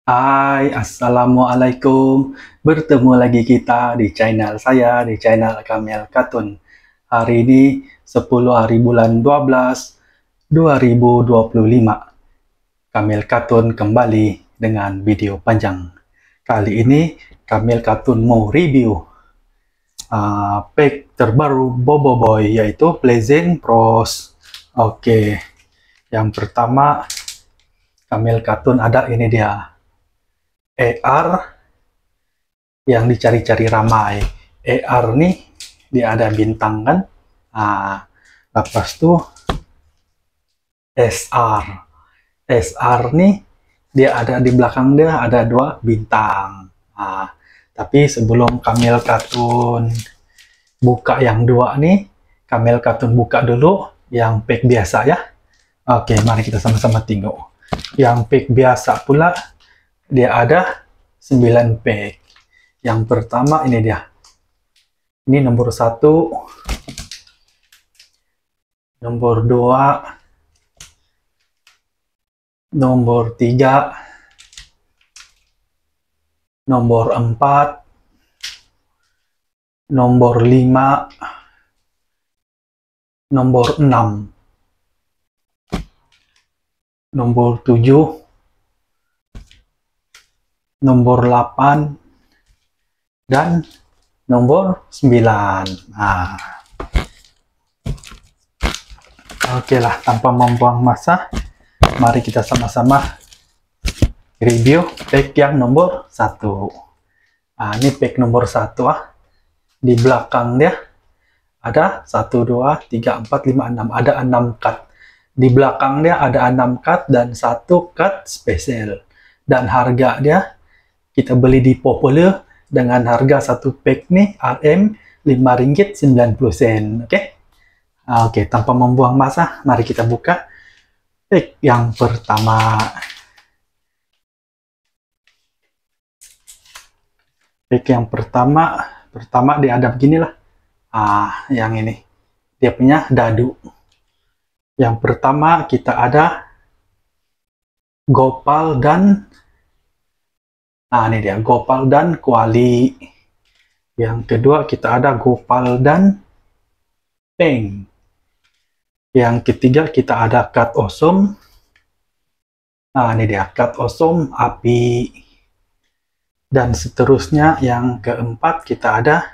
Hai, Assalamualaikum. Bertemu lagi kita di channel saya, di channel Kamel Katun. Hari ini 10 hari bulan 12, 2025. Kamel Katun kembali dengan video panjang. Kali ini Kamel Katun mau review pack terbaru Bobo Boy, yaitu Pleasant Pros. Oke, yang pertama Kamel Katun ada ini dia. AR yang dicari-cari ramai. AR nih dia ada bintang kan. Lepas tuh SR. SR nih dia ada di belakang, dia ada 2 bintang. Tapi sebelum Kamel Katun buka yang 2 nih, Kamel Katun buka dulu yang pack biasa ya. Oke, mari kita sama-sama tengok. Yang pack biasa pula dia ada 9 pack. Yang pertama ini dia. Ini nomor 1, nomor 2, nomor 3, nomor 4, nomor 5, nomor 6, nomor 7, nomor 8, dan nomor 9. Oke lah, tanpa membuang masa, mari kita sama-sama review pack yang nomor 1. Ini pack nomor 1 Di belakang dia ada 1, 2, 3, 4, 5, 6. Ada 6 cut. Di belakang dia ada 6 cut dan 1 cut spesial. Dan harga dia kita beli di Popular dengan harga 1 pack nih RM Rp5.90. Oke, tanpa membuang masa, mari kita buka pack yang pertama. Pack yang pertama dia ada beginilah. Yang ini dia punya dadu. Yang pertama kita ada Gopal dan ini dia Gopal dan Kuali. Yang kedua kita ada Gopal dan Peng. Yang ketiga kita ada Cut Awesome. Ini dia Cut Awesome Api. Dan seterusnya yang keempat kita ada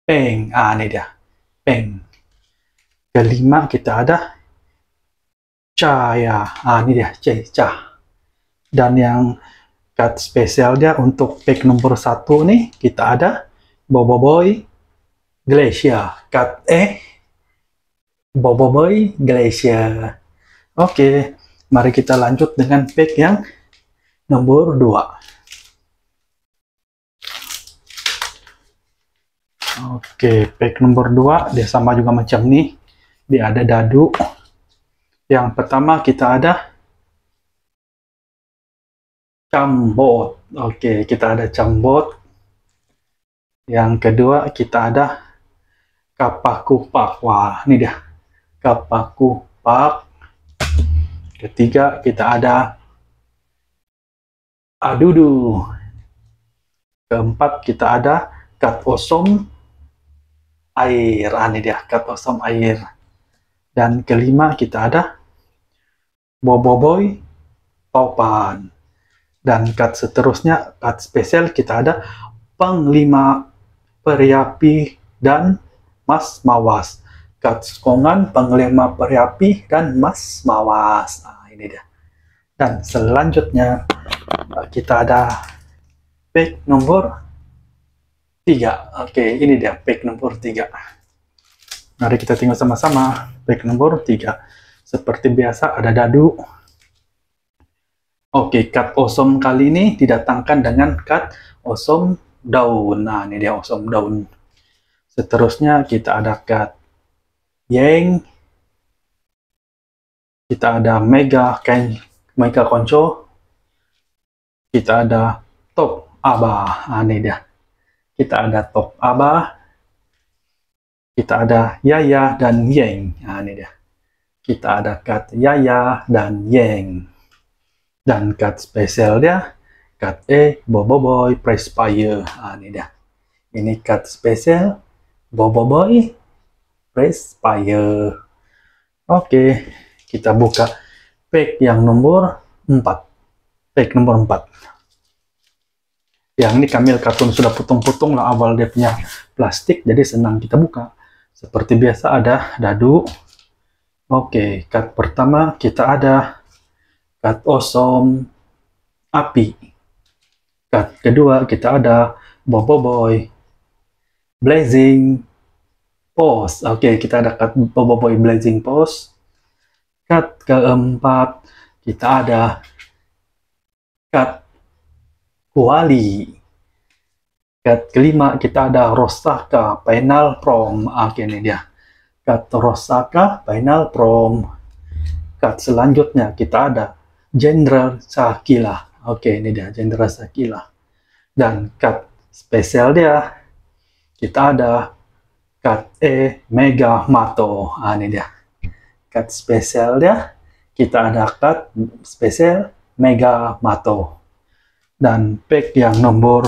Peng. Ini dia Peng. Kelima kita ada Cahaya. Ini dia Cah. Dan yang cut spesial dia untuk pack nomor 1 nih kita ada Bobo Boy Glacier. Bobo Boy Glacier. Oke, mari kita lanjut dengan pack yang nomor 2. Oke, pack nomor 2 dia sama juga macam nih. Dia ada dadu. Yang pertama kita ada Cambot. Oke, kita ada Cambot. Yang kedua kita ada Kapakupak. Wah, ini dia Kapakupak. Ketiga kita ada Adudu. Keempat kita ada Cut Awesome Air. Ini dia Cut Awesome Air. Dan kelima kita ada Bobo Boy Topan. Dan cut seterusnya, cut spesial kita ada Panglima Periapi dan Mas Mawas. Cut Sekongan, Panglima Periapi dan Mas Mawas. Ini dia. Dan selanjutnya kita ada pack nomor 3. Oke, ini dia pack nomor 3. Mari kita tengok sama-sama pack nomor 3. Seperti biasa ada dadu. Oke, Cut Awesome kali ini didatangkan dengan Cut Awesome Daun. Ini dia Awesome Daun. Seterusnya kita ada Cut Yang. Kita ada Mega Konco. Kita ada Top Abah. Ini dia. Kita ada Top Abah. Kita ada Yaya dan Yeng. Ini dia. Kita ada Cut Yaya dan Yeng. Dan cut spesial dia, cut E, Bobo Boy, Press Fire. Ini dia. Ini cut spesial, Bobo Boy, Press Fire. Oke, kita buka pack yang nomor 4. Pack nomor 4. Yang ini Kamil kartun sudah putung-putung lah awal dia punya plastik, jadi senang kita buka. Seperti biasa ada dadu. Oke, cut pertama kita ada cut Awesome Api. Cut kedua kita ada Bobo Boy Blazing Pose. Oke, kita ada cut Bobo Boy Blazing Pose. Cut keempat kita ada cut Kuali. Cut kelima kita ada Rosaka Final Prom. Oke, ini dia. Cut Rosaka Final Prom. Cut selanjutnya kita ada General Shakila. Oke, ini dia General Shakila. Dan cut spesial dia kita ada cut E Mega Mato. Ini dia. Cut spesial dia kita ada cut spesial Mega Mato. Dan pack yang nomor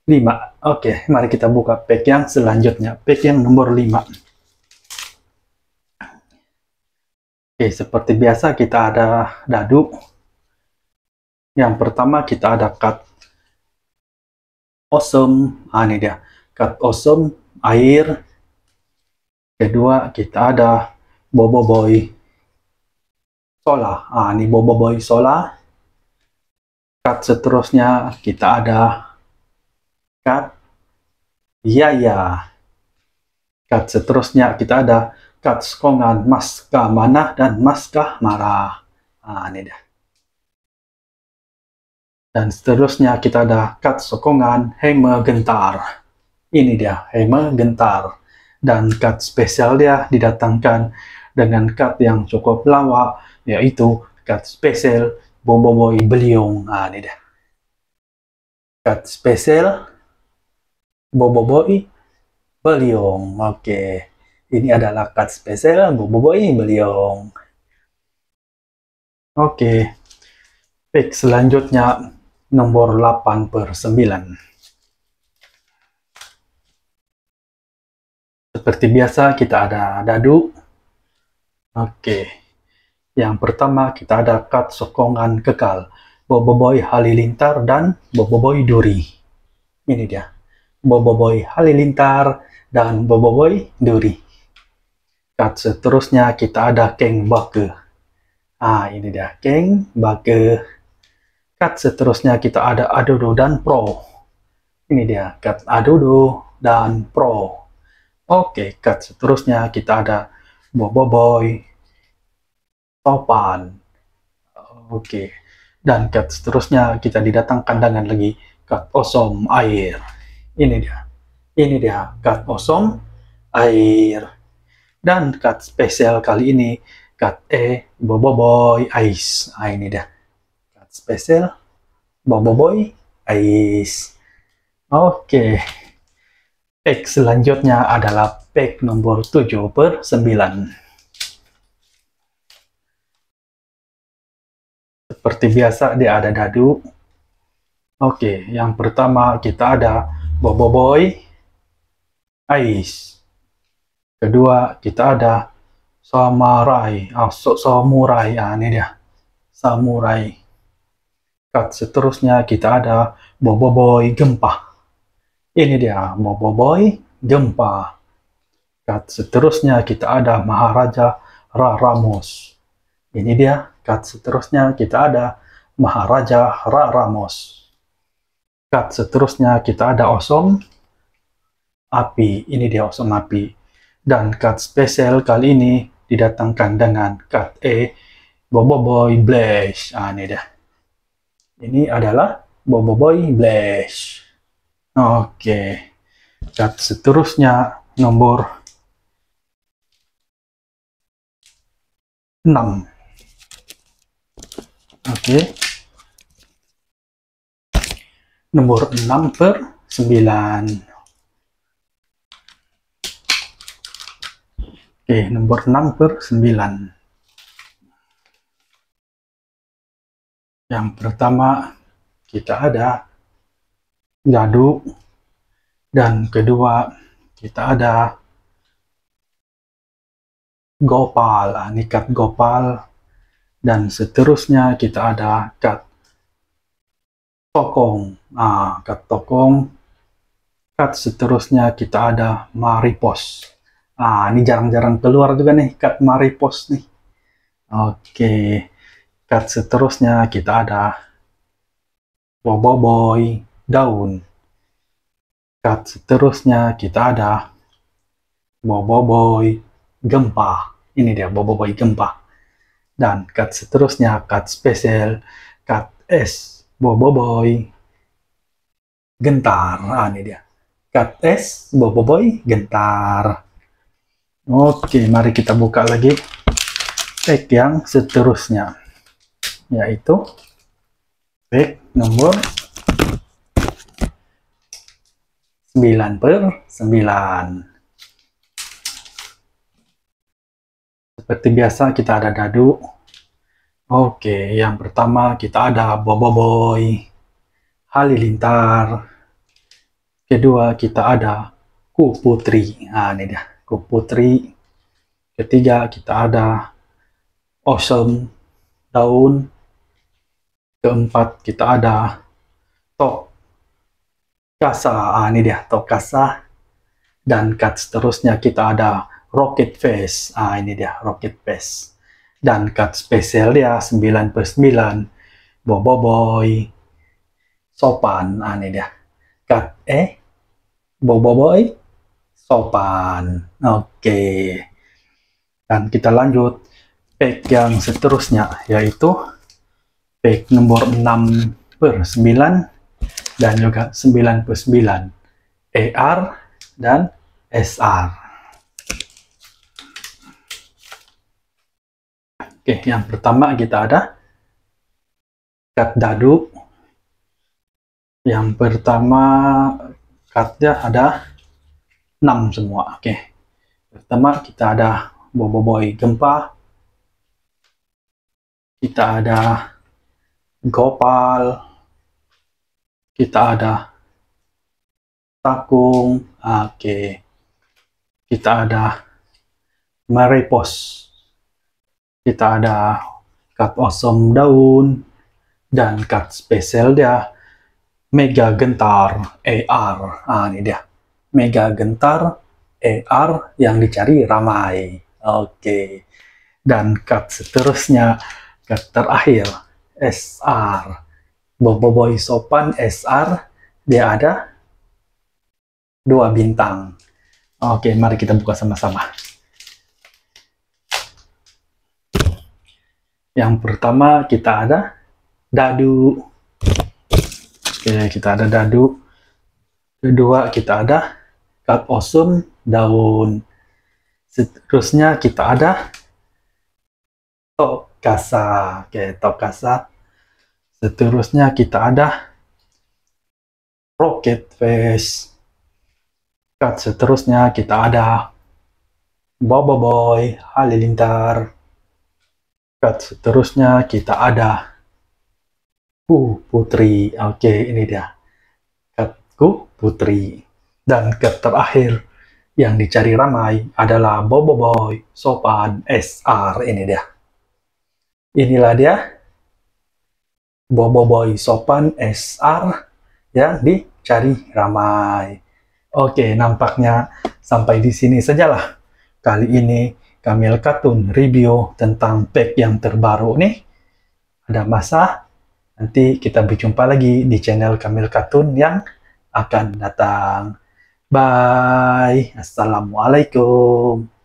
5. Oke, mari kita buka pack yang selanjutnya. Pack yang nomor 5. Oke, seperti biasa kita ada dadu. Yang pertama kita ada cut Awesome. Ini dia. Cut Awesome air. Kedua kita ada Bobo Boy Sola. Ini Bobo Boy Sola. Cut seterusnya kita ada cut Yaya. Cut seterusnya kita ada cut Sokongan Maska Mana dan Maska Marah. Ini dia. Dan seterusnya kita ada cut Sokongan Heme Gentar. Ini dia Heme Gentar. Dan cut spesial dia didatangkan dengan cut yang cukup lawak, yaitu cut spesial Bobo Boy Beliung. Ini dia. Cut spesial Bobo Boy Beliung. Oke. Ini adalah cut spesial Bobo Boy Beliung. Oke. Pack selanjutnya nomor 8/9. Seperti biasa kita ada dadu. Oke. Yang pertama kita ada cut Sokongan Kekal, Bobo Boy Halilintar dan Bobo Boy Duri. Ini dia. Bobo Boy Halilintar dan Bobo Boy Duri. Cut seterusnya kita ada Keng Bake. Ini dia Keng Bake. Cut seterusnya kita ada Adodo dan Pro. Ini dia cut Adodo dan Pro. Oke, cut seterusnya kita ada Bobo Boy Topan. Oke. Dan cut seterusnya kita didatangkan dengan lagi cut Awesome air. Ini dia. Ini dia cut Awesome air. Dan cut spesial kali ini cut E Bobo Boy Ice. Ini dia. Cut spesial Bobo Boy Ice. Oke. Pack selanjutnya adalah pack nomor 7/9. Seperti biasa dia ada dadu. Oke, yang pertama kita ada Bobo Boy Ice. Kedua kita ada Samurai. Samurai. Ini dia. Samurai. Cut seterusnya kita ada Bobo Boy Gempa. Ini dia Bobo Boy Gempa. Cut seterusnya kita ada Maharaja Ramos. Ini dia. Cut seterusnya kita ada Maharaja Ramos. Cut seterusnya kita ada Awesome Api. Ini dia Awesome Api. Dan cut spesial kali ini didatangkan dengan cut E Bobo Boy Blaze. Ini dia. Ini adalah Bobo Boy Blaze. Oke. Cut seterusnya nomor 6. Oke. Nomor 6/9. Oke, nomor 6/9. Yang pertama kita ada Dadu, dan kedua kita ada Gopal, ini kat Gopal, dan seterusnya kita ada kat Tokong. Kat Tokong. Kat seterusnya kita ada Maripos. Ini jarang-jarang keluar juga nih kat Maripos nih. Oke, kat seterusnya kita ada Boboiboy Daun. Kat seterusnya kita ada Boboiboy Gempa. Ini dia Boboiboy Gempa. Dan kat seterusnya kat spesial, kat S Boboiboy Gentar. Ini dia kat S Boboiboy Gentar. Oke, mari kita buka lagi pack yang seterusnya, yaitu pack nomor 9/9. Seperti biasa kita ada dadu. Oke, yang pertama kita ada Boboiboy Halilintar. Kedua kita ada Ku Putri. Ini dia Ku Putri. Ketiga kita ada Awesome Daun. Keempat kita ada Tok Kasa. Ini dia Tok Kasa. Dan kat seterusnya kita ada Rocket Face. Ini dia Rocket Face. Dan kat spesial dia 9/9 Boboiboy Sopan. Ini dia kat Boboiboy Sopan. Oke. Dan kita lanjut pack yang seterusnya, yaitu pack nomor 6/9 dan juga 9/9 ER dan SR. Oke, yang pertama kita ada kat dadu. Yang pertama katnya ada 6 semua. Oke. Pertama kita ada Boboiboy Gempa. Kita ada Gopal. Kita ada Takung. Oke. Kita ada Maripos. Kita ada kat Awesome Daun. Dan kat spesial dia Mega Gentar AR. Ini dia Mega Gentar AR yang dicari ramai. Oke. Dan kat seterusnya, kat terakhir SR Boboiboy Sopan SR, dia ada 2 bintang. Oke, mari kita buka sama-sama. Yang pertama kita ada dadu. Oke, kita ada dadu. Kedua kita ada kat Awesome Daun. Seterusnya kita ada Tok Kasa. Oke, Tok Kasa. Seterusnya kita ada Rocket Face. Kat seterusnya kita ada Boboiboy Halilintar. Kat seterusnya kita ada Ku Putri. Oke, ini dia kat Ku Putri. Dan kat terakhir yang dicari ramai adalah Boboiboy Sopan SR. Ini dia. Inilah dia Boboiboy Sopan SR yang dicari ramai. Oke, nampaknya sampai di sini sajalah kali ini Kamil Cartoon review tentang pack yang terbaru nih. Ada masa nanti kita berjumpa lagi di channel Kamil Cartoon yang akan datang. Bye. Assalamualaikum.